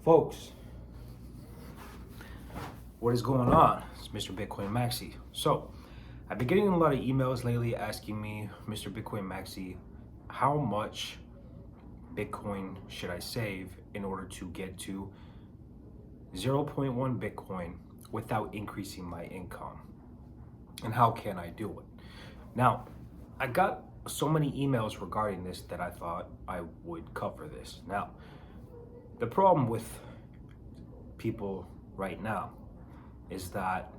Folks, what is going on? It's Mr. Bitcoin Maxi. So, I've been getting a lot of emails lately asking me, Mr. Bitcoin Maxi, how much Bitcoin should I save in order to get to 0.1 Bitcoin without increasing my income? And how can I do it? Now, I got so many emails regarding this that I thought I would cover this. Now, the problem with people right now is that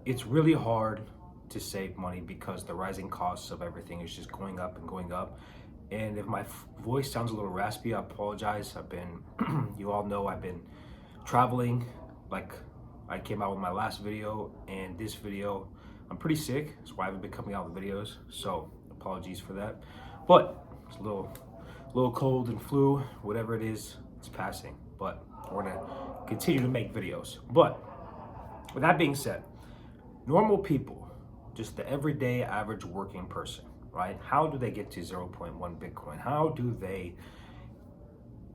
it's really hard to save money because the rising costs of everything is just going up and going up. And if my voice sounds a little raspy, I apologize. You all know I've been traveling. Like I came out with my last video and this video, I'm pretty sick. That's why I haven't been coming out with videos. So apologies for that. But it's a little cold and flu, whatever it is, it's passing. But we're gonna continue to make videos. But with that being said, normal people, just the everyday average working person, right? How do they get to 0.1 Bitcoin? How do they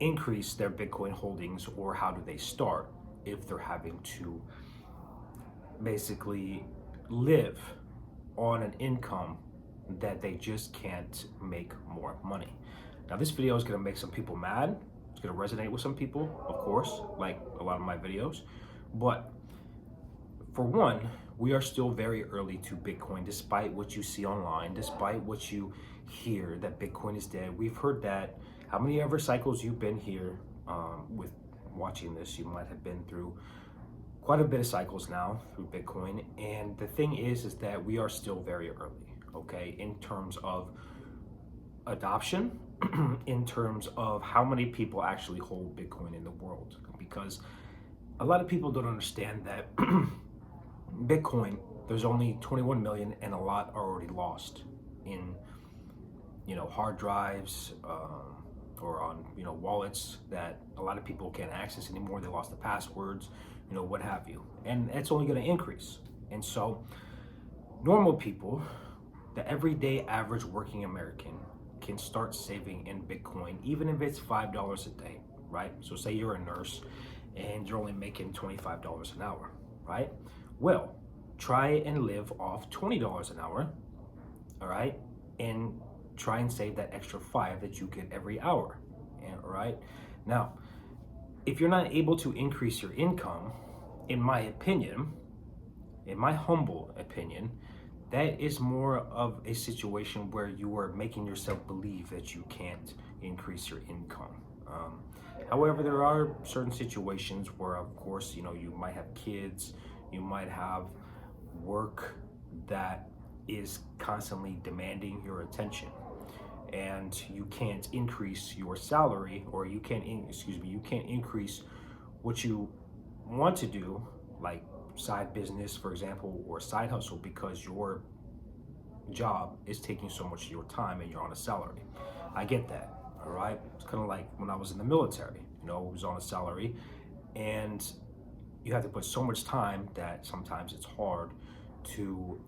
increase their Bitcoin holdings, or how do they start if they're having to basically live on an income that they just can't make more money? Now, this video is gonna make some people mad. It's gonna resonate with some people, of course, like a lot of my videos. But for one, we are still very early to Bitcoin, despite what you see online, despite what you hear that Bitcoin is dead. We've heard that. How many ever cycles you've been here with watching this, you might have been through quite a bit of cycles now through Bitcoin. And the thing is that we are still very early, okay, in terms of adoption, in terms of how many people actually hold Bitcoin in the world. Because a lot of people don't understand that Bitcoin, there's only 21 million and a lot are already lost in, hard drives or on, wallets that a lot of people can't access anymore. They lost the passwords, what have you. And it's only going to increase. And so normal people, the everyday average working American, can start saving in Bitcoin, even if it's $5 a day, right? So say you're a nurse and you're only making $25 an hour, right? Well, try and live off $20 an hour, all right? And try and save that extra $5 that you get every hour, all right? Now, if you're not able to increase your income, in my opinion, in my humble opinion, that is more of a situation where you are making yourself believe that you can't increase your income. However, there are certain situations where, of course, you might have kids, you might have work that is constantly demanding your attention, and you can't increase your salary, or you can't increase what you want to do, like side business, for example, or side hustle, because your job is taking so much of your time and you're on a salary. I get that, all right? It's kind of like when I was in the military, I was on a salary, and you have to put so much time that sometimes it's hard to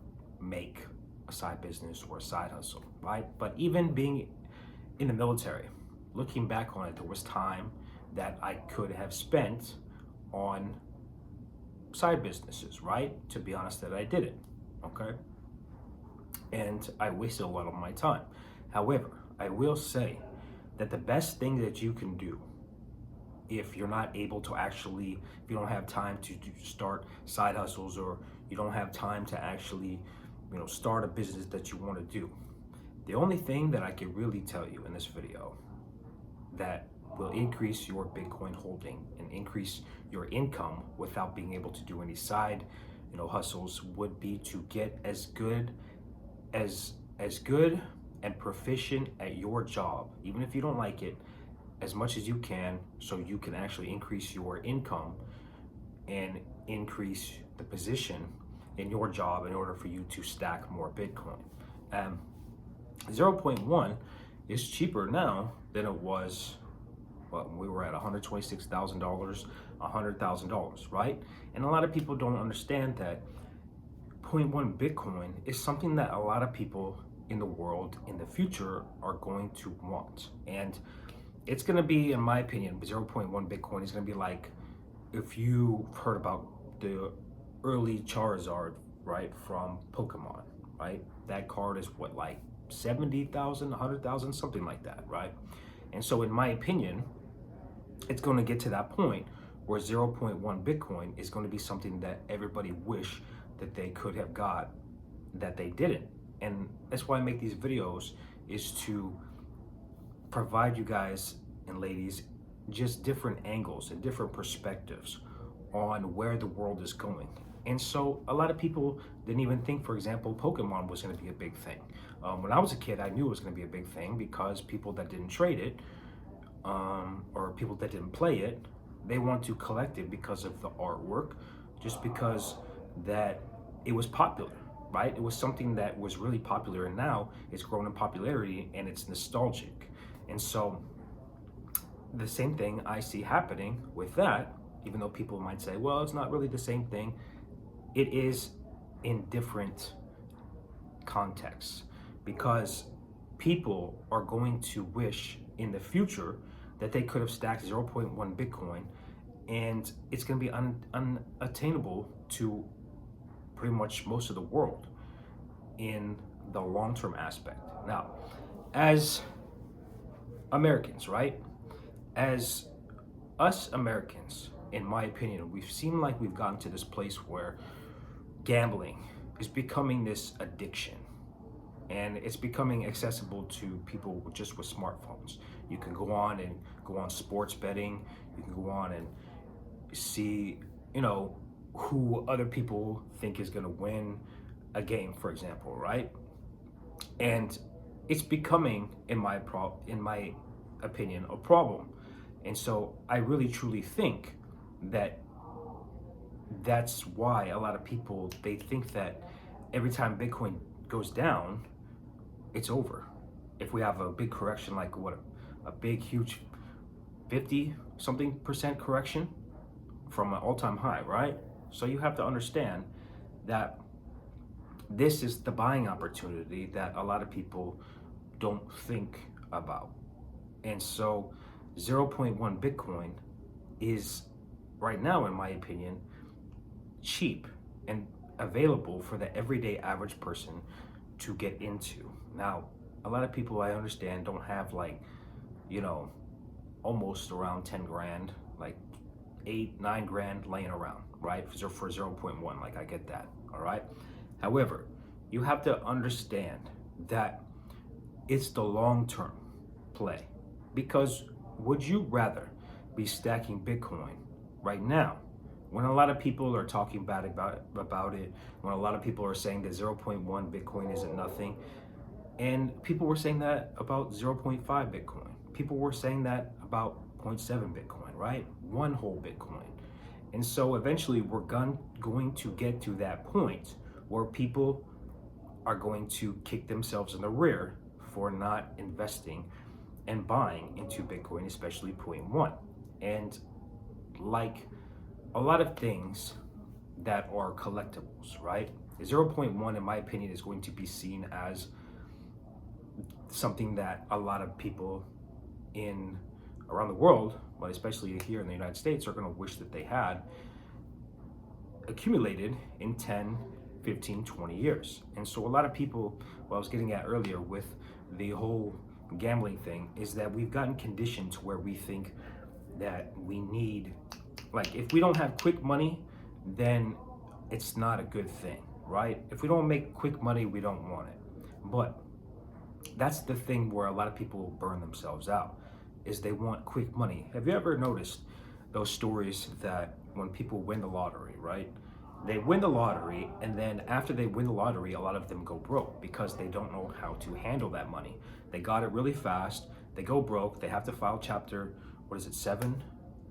make a side business or a side hustle, right? But even being in the military, looking back on it, there was time that I could have spent on side businesses, right? To be honest, that I did it, okay? And I wasted a lot of my time. However, I will say that the best thing that you can do, if you're not able to actually, if you don't have time to start side hustles, or you don't have time to actually, start a business that you want to do, the only thing that I can really tell you in this video that will increase your Bitcoin holding and increase your income without being able to do any side, hustles, would be to get as good and proficient at your job, even if you don't like it, as much as you can, so you can actually increase your income and increase the position in your job in order for you to stack more Bitcoin. 0.1 is cheaper now than it was, when we were at $126,000, $100,000, right? And a lot of people don't understand that 0.1 Bitcoin is something that a lot of people in the world in the future are going to want. And It's going to be, in my opinion, 0.1 Bitcoin is going to be like if you've heard about the early Charizard, right, from Pokemon, right? That card is what, like 70,000, 100,000, something like that, right? And so, in my opinion, it's going to get to that point where 0.1 Bitcoin is going to be something that everybody wish that they could have got that they didn't. And that's why I make these videos, is to provide you guys and ladies just different angles and different perspectives on where the world is going. And so a lot of people didn't even think, for example, Pokemon was going to be a big thing. When I was a kid, I knew it was going to be a big thing because people that didn't trade it, or people that didn't play it, they want to collect it because of the artwork, just because that it was popular, right? It was something that was really popular, and now it's grown in popularity and it's nostalgic. And so the same thing I see happening with that, even though people might say, well, it's not really the same thing. It is in different contexts, because people are going to wish in the future that they could have stacked 0.1 Bitcoin, and it's going to be unattainable to pretty much most of the world in the long-term aspect. Now, as Americans, right? As us Americans, in my opinion, we've seemed like we've gotten to this place where gambling is becoming this addiction, and it's becoming accessible to people just with smartphones. You can go on sports betting. You can go on and see, who other people think is going to win a game, for example, right? And it's becoming, in my opinion, a problem. And so I really truly think that that's why a lot of people, they think that every time Bitcoin goes down, it's over. If we have a big correction, like a big huge 50 something percent correction from an all-time high, right? So you have to understand that this is the buying opportunity that a lot of people don't think about. And so 0.1 Bitcoin is, right now, in my opinion, cheap and available for the everyday average person to get into. Now, a lot of people, I understand, don't have almost around 10 grand, like 8, 9 grand laying around, right? For 0.1, like, I get that, all right? However, you have to understand that it's the long-term play, because would you rather be stacking Bitcoin right now, when a lot of people are talking bad about it, when a lot of people are saying that 0.1 Bitcoin isn't nothing, and people were saying that about 0.5 Bitcoin, people were saying that about 0.7 Bitcoin, right? One whole Bitcoin. And so eventually we're going to get to that point where people are going to kick themselves in the rear for not investing and buying into Bitcoin, especially 0.1. And like a lot of things that are collectibles, right? 0.1, in my opinion, is going to be seen as something that a lot of people in around the world, but especially here in the United States, are going to wish that they had accumulated in 10, 15, 20 years. And so a lot of people, what I was getting at earlier with the whole gambling thing, is that we've gotten conditioned to where we think that we need, like, if we don't have quick money, then it's not a good thing, right? If we don't make quick money, we don't want it. But that's the thing where a lot of people burn themselves out, is they want quick money. Have you ever noticed those stories that when people win the lottery, right? They win the lottery, and then after they win the lottery, a lot of them go broke because they don't know how to handle that money. They got it really fast, they go broke, they have to file chapter, 7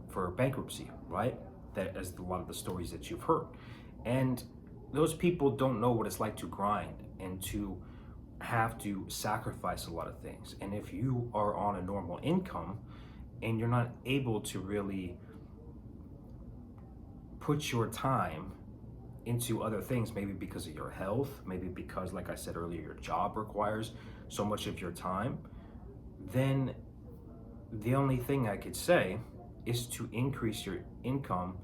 for bankruptcy, right? That is a lot of the stories that you've heard. And those people don't know what it's like to grind and to have to sacrifice a lot of things. And if you are on a normal income and you're not able to really put your time into other things, maybe because of your health, maybe because, like I said earlier, your job requires so much of your time, then the only thing I could say is to increase your income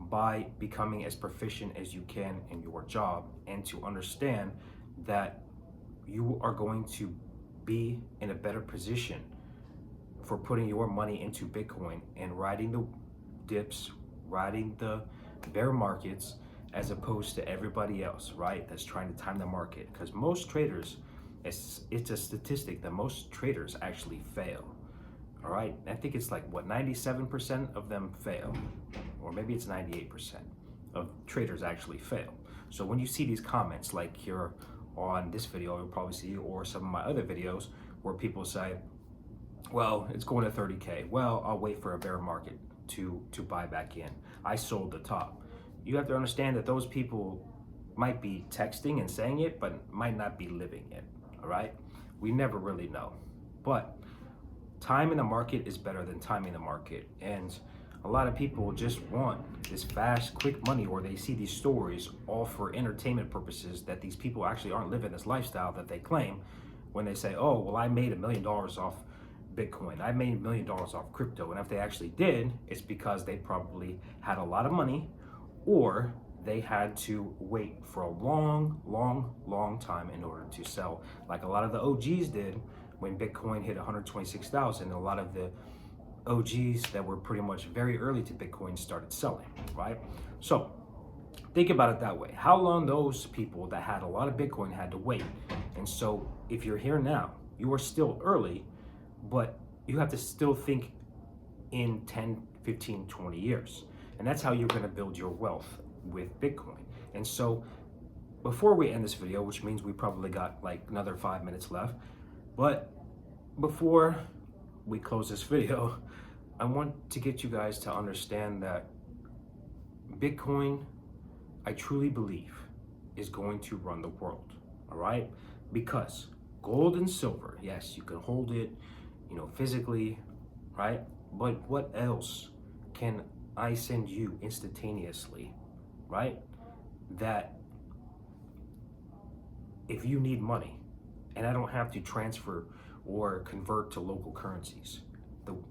by becoming as proficient as you can in your job, and to understand that you are going to be in a better position for putting your money into Bitcoin and riding the dips, riding the bear markets, as opposed to everybody else, right? That's trying to time the market. Because most traders, it's a statistic that most traders actually fail. All right, I think it's like what, 97% of them fail, or maybe it's 98% of traders actually fail. So when you see these comments, like here on this video, you'll probably see, or some of my other videos, where people say, well, it's going to 30K. Well, I'll wait for a bear market to buy back in. I sold the top. You have to understand that those people might be texting and saying it, but might not be living it, all right? We never really know. But time in the market is better than timing the market. And a lot of people just want this fast, quick money, or they see these stories all for entertainment purposes, that these people actually aren't living this lifestyle that they claim when they say, oh, well, I made $1 million off Bitcoin. I made $1 million off crypto. And if they actually did, it's because they probably had a lot of money, or they had to wait for a long time in order to sell, like a lot of the OGs did when Bitcoin hit 126,000. A lot of the OGs that were pretty much very early to Bitcoin started selling, right? So think about it that way. How long those people that had a lot of Bitcoin had to wait. And so if you're here now, you are still early, but you have to still think in 10, 15, 20 years. And that's how you're going to build your wealth with Bitcoin. And so before we end this video, which means we probably got like another 5 minutes left, but before we close this video, I want to get you guys to understand that Bitcoin, I truly believe, is going to run the world, all right? Because gold and silver, yes, you can hold it, physically, right? But what else can I send you instantaneously, right? That if you need money, and I don't have to transfer or convert to local currencies.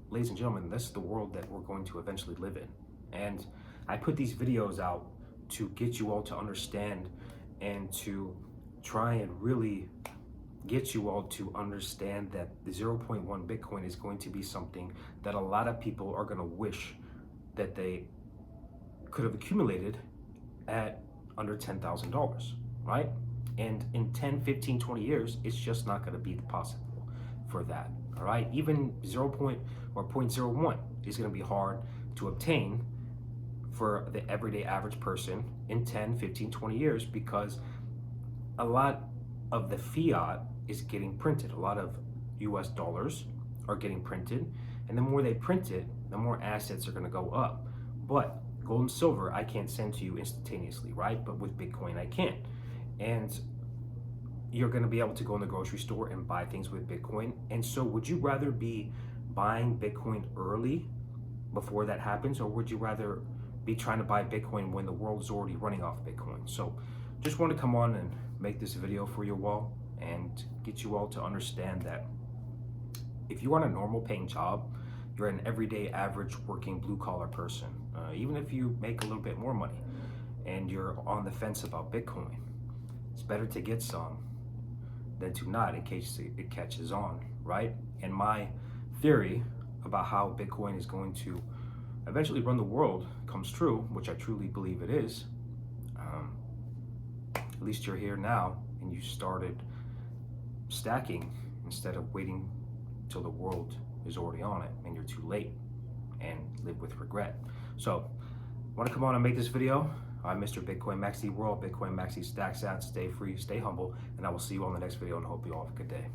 Ladies and gentlemen, this is the world that we're going to eventually live in. And I put these videos out to get you all to understand, and to try and really get you all to understand that the 0.1 Bitcoin is going to be something that a lot of people are going to wish that they could have accumulated at under $10,000, right? And in 10, 15, 20 years, it's just not going to be possible for that, all right? Even 0.01 is going to be hard to obtain for the everyday average person in 10, 15, 20 years, because a lot of the fiat is getting printed. A lot of US dollars are getting printed, and the more they print it, the more assets are going to go up. But gold and silver, I can't send to you instantaneously, right? But with Bitcoin, I can. And you're going to be able to go in the grocery store and buy things with Bitcoin. And so would you rather be buying Bitcoin early before that happens, or would you rather be trying to buy Bitcoin when the world is already running off Bitcoin? So just want to come on and make this video for you all and get you all to understand that if you're on a normal paying job, you're an everyday average working blue collar person, even if you make a little bit more money and you're on the fence about Bitcoin, it's better to get some than to not, in case it catches on, right? And my theory about how Bitcoin is going to eventually run the world comes true, which I truly believe it is. At least you're here now and you started stacking instead of waiting till the world is already on it and you're too late and live with regret. So I want to come on and make this video. I'm Mr. Bitcoin Maxi World, Bitcoin Maxi Stacks out. Stay free, stay humble, and I will see you on the next video, and I hope you all have a good day.